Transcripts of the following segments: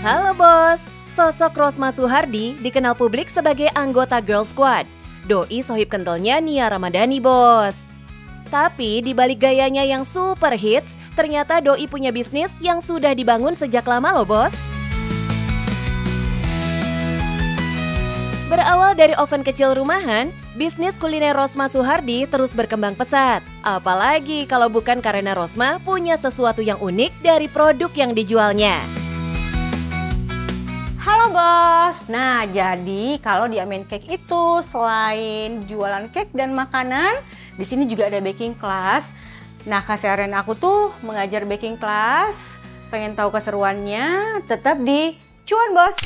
Halo bos, sosok Rosma Suhardi dikenal publik sebagai anggota Girl Squad. Doi sohib kentalnya Nia Ramadhani bos. Tapi di balik gayanya yang super hits, ternyata Doi punya bisnis yang sudah dibangun sejak lama loh bos. Berawal dari oven kecil rumahan, bisnis kuliner Rosma Suhardi terus berkembang pesat. Apalagi kalau bukan karena Rosma punya sesuatu yang unik dari produk yang dijualnya. Halo bos, nah jadi kalau di Amen Cake itu selain jualan cake dan makanan, di sini juga ada baking class. Nah keseharian aku tuh mengajar baking class, pengen tahu keseruannya, tetap di Cuan Bos.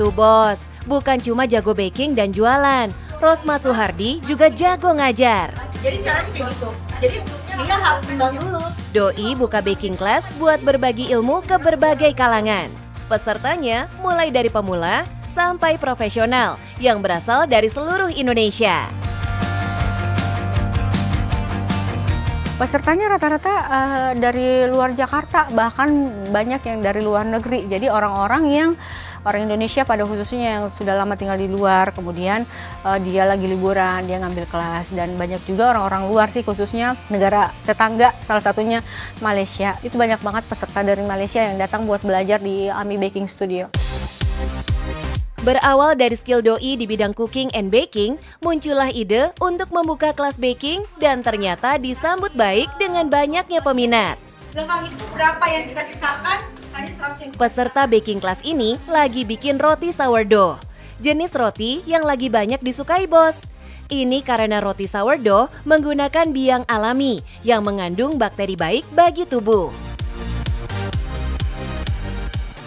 Tuh bos, bukan cuma jago baking dan jualan, Rosma Suhardi juga jago ngajar. Jadi caranya kayak gitu. Jadi dia harus timbang dulu. Doi buka baking class buat berbagi ilmu ke berbagai kalangan. Pesertanya mulai dari pemula sampai profesional yang berasal dari seluruh Indonesia. Pesertanya rata-rata dari luar Jakarta, bahkan banyak yang dari luar negeri. Jadi orang Indonesia pada khususnya yang sudah lama tinggal di luar, kemudian dia lagi liburan, dia ngambil kelas. Dan banyak juga orang-orang luar sih, khususnya negara tetangga, salah satunya Malaysia. Itu banyak banget peserta dari Malaysia yang datang buat belajar di Ami Baking Studio. Berawal dari skill Doi di bidang cooking and baking, muncullah ide untuk membuka kelas baking dan ternyata disambut baik dengan banyaknya peminat. Belakang itu berapa yang kita sisakan? Hanya 100. Peserta baking class ini lagi bikin roti sourdough, jenis roti yang lagi banyak disukai bos. Ini karena roti sourdough menggunakan biang alami yang mengandung bakteri baik bagi tubuh.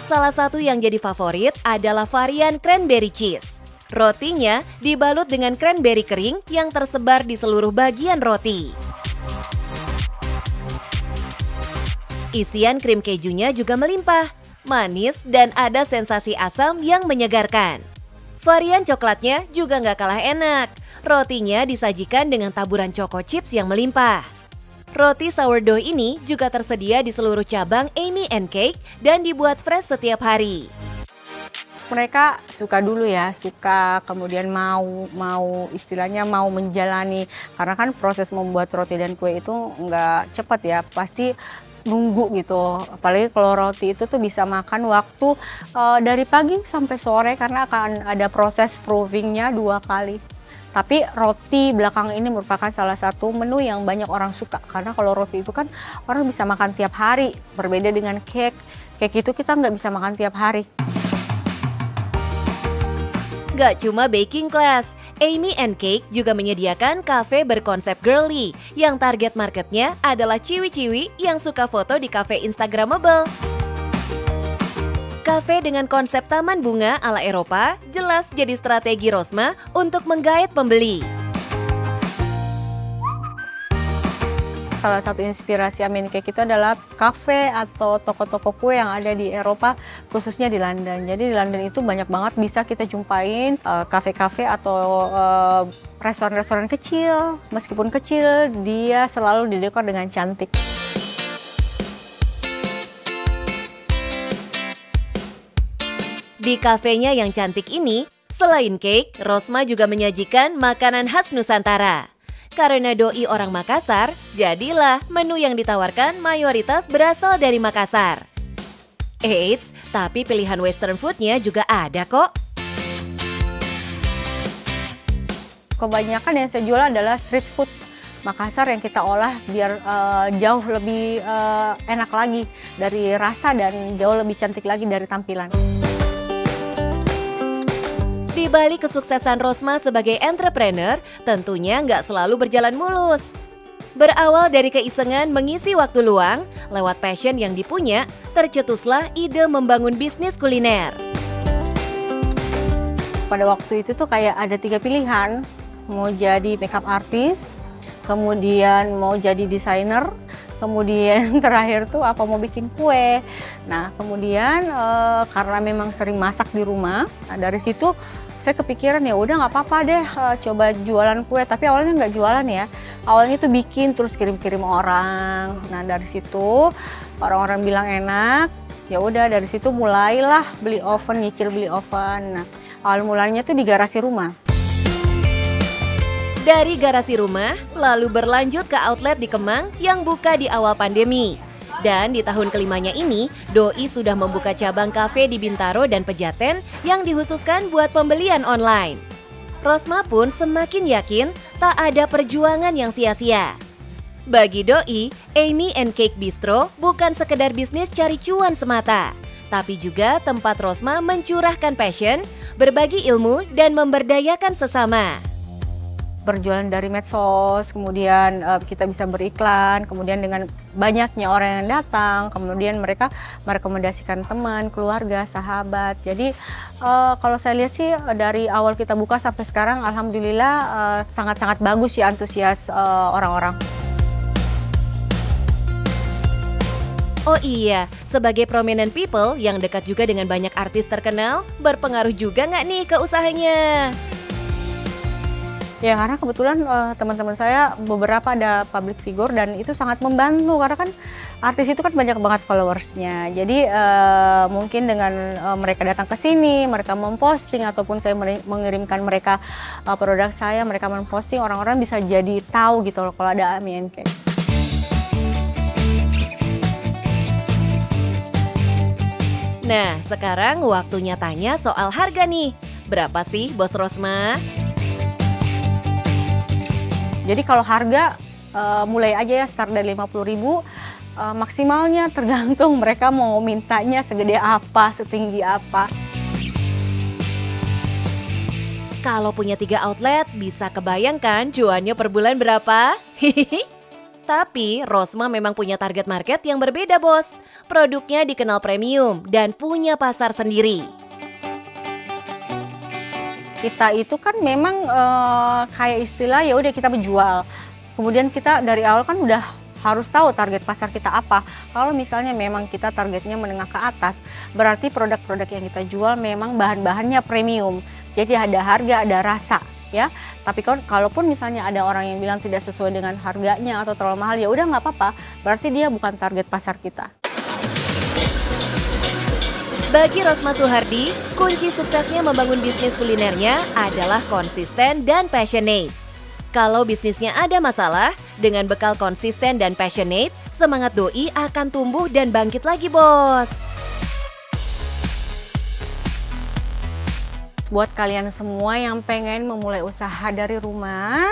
Salah satu yang jadi favorit adalah varian cranberry cheese. Rotinya dibalut dengan cranberry kering yang tersebar di seluruh bagian roti. Isian krim kejunya juga melimpah, manis dan ada sensasi asam yang menyegarkan. Varian coklatnya juga nggak kalah enak. Rotinya disajikan dengan taburan choco chips yang melimpah. Roti sourdough ini juga tersedia di seluruh cabang Amy & Cake dan dibuat fresh setiap hari. Mereka suka dulu ya, suka kemudian mau istilahnya mau menjalani. Karena kan proses membuat roti dan kue itu nggak cepat ya, pasti nunggu gitu. Apalagi kalau roti itu tuh bisa makan waktu dari pagi sampai sore karena akan ada proses provingnya 2 kali. Tapi roti belakang ini merupakan salah satu menu yang banyak orang suka. Karena kalau roti itu kan orang bisa makan tiap hari. Berbeda dengan cake. Cake itu kita nggak bisa makan tiap hari. Gak cuma baking class, Amy & Cake juga menyediakan cafe berkonsep girly yang target marketnya adalah ciwi-ciwi yang suka foto di cafe Instagramable. Cafe dengan konsep taman bunga ala Eropa jelas jadi strategi Rosma untuk menggait pembeli. Salah satu inspirasi Amen Cake itu adalah kafe atau toko-toko kue yang ada di Eropa, khususnya di London. Jadi di London itu banyak banget bisa kita jumpain kafe-kafe atau restoran-restoran kecil. Meskipun kecil, dia selalu didekor dengan cantik. Di kafenya yang cantik ini, selain cake, Rosma juga menyajikan makanan khas Nusantara. Karena Doi orang Makassar, jadilah menu yang ditawarkan mayoritas berasal dari Makassar. Eits, tapi pilihan western foodnya juga ada kok. Kebanyakan yang saya jual adalah street food Makassar yang kita olah biar jauh lebih enak lagi dari rasa dan jauh lebih cantik lagi dari tampilan. Di balik kesuksesan Rosma sebagai entrepreneur, tentunya nggak selalu berjalan mulus. Berawal dari keisengan mengisi waktu luang, lewat passion yang dipunya, tercetuslah ide membangun bisnis kuliner. Pada waktu itu tuh kayak ada 3 pilihan, mau jadi makeup artist, kemudian mau jadi desainer, kemudian terakhir tuh apa mau bikin kue. Nah kemudian karena memang sering masak di rumah, nah dari situ saya kepikiran ya udah nggak apa-apa deh coba jualan kue. Tapi awalnya nggak jualan ya, awalnya itu bikin terus kirim-kirim orang. Nah dari situ orang-orang bilang enak, ya udah dari situ mulailah beli oven, nyicil beli oven. Nah awal mulanya tuh di garasi rumah. Dari garasi rumah, lalu berlanjut ke outlet di Kemang yang buka di awal pandemi. Dan di tahun kelimanya ini, Doi sudah membuka cabang kafe di Bintaro dan Pejaten yang dikhususkan buat pembelian online. Rosma pun semakin yakin tak ada perjuangan yang sia-sia. Bagi Doi, Amy and Cake Bistro bukan sekedar bisnis cari cuan semata, tapi juga tempat Rosma mencurahkan passion, berbagi ilmu, dan memberdayakan sesama. Berjualan dari medsos, kemudian kita bisa beriklan, kemudian dengan banyaknya orang yang datang, kemudian mereka merekomendasikan teman, keluarga, sahabat. Jadi kalau saya lihat sih dari awal kita buka sampai sekarang alhamdulillah sangat-sangat bagus ya antusias orang-orang. Oh iya, sebagai prominent people yang dekat juga dengan banyak artis terkenal, berpengaruh juga nggak nih ke usahanya? Ya karena kebetulan teman-teman saya beberapa ada public figure dan itu sangat membantu karena kan artis itu kan banyak banget followersnya. Jadi mungkin dengan mereka datang ke sini, mereka memposting ataupun saya mengirimkan mereka produk saya, mereka memposting, orang-orang bisa jadi tahu gitu loh kalau ada Amy and Cake. Nah, sekarang waktunya tanya soal harga nih. Berapa sih Bos Rosma? Jadi kalau harga mulai aja ya start dari 50.000, maksimalnya tergantung mereka mau mintanya segede apa, setinggi apa. Kalau punya 3 outlet, bisa kebayangkan cuannya per bulan berapa? Tapi Rosma memang punya target market yang berbeda, Bos. Produknya dikenal premium dan punya pasar sendiri. Kita itu kan memang kayak istilah ya udah kita menjual. Kemudian kita dari awal kan udah harus tahu target pasar kita apa. Kalau misalnya memang kita targetnya menengah ke atas, berarti produk-produk yang kita jual memang bahan-bahannya premium. Jadi ada harga, ada rasa ya. Tapi kalaupun misalnya ada orang yang bilang tidak sesuai dengan harganya atau terlalu mahal, ya udah nggak apa-apa. Berarti dia bukan target pasar kita. Bagi Rosma Suhardi, kunci suksesnya membangun bisnis kulinernya adalah konsisten dan passionate. Kalau bisnisnya ada masalah, dengan bekal konsisten dan passionate, semangat Doi akan tumbuh dan bangkit lagi, Bos. Buat kalian semua yang pengen memulai usaha dari rumah,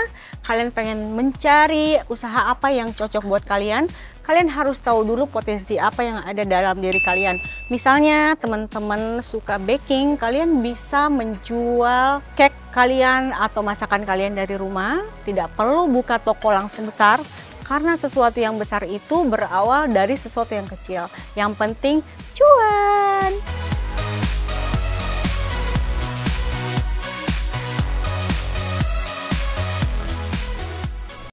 kalian pengen mencari usaha apa yang cocok buat kalian, kalian harus tahu dulu potensi apa yang ada dalam diri kalian. Misalnya teman-teman suka baking, kalian bisa menjual cake kalian atau masakan kalian dari rumah. Tidak perlu buka toko langsung besar, karena sesuatu yang besar itu berawal dari sesuatu yang kecil. Yang penting cuan!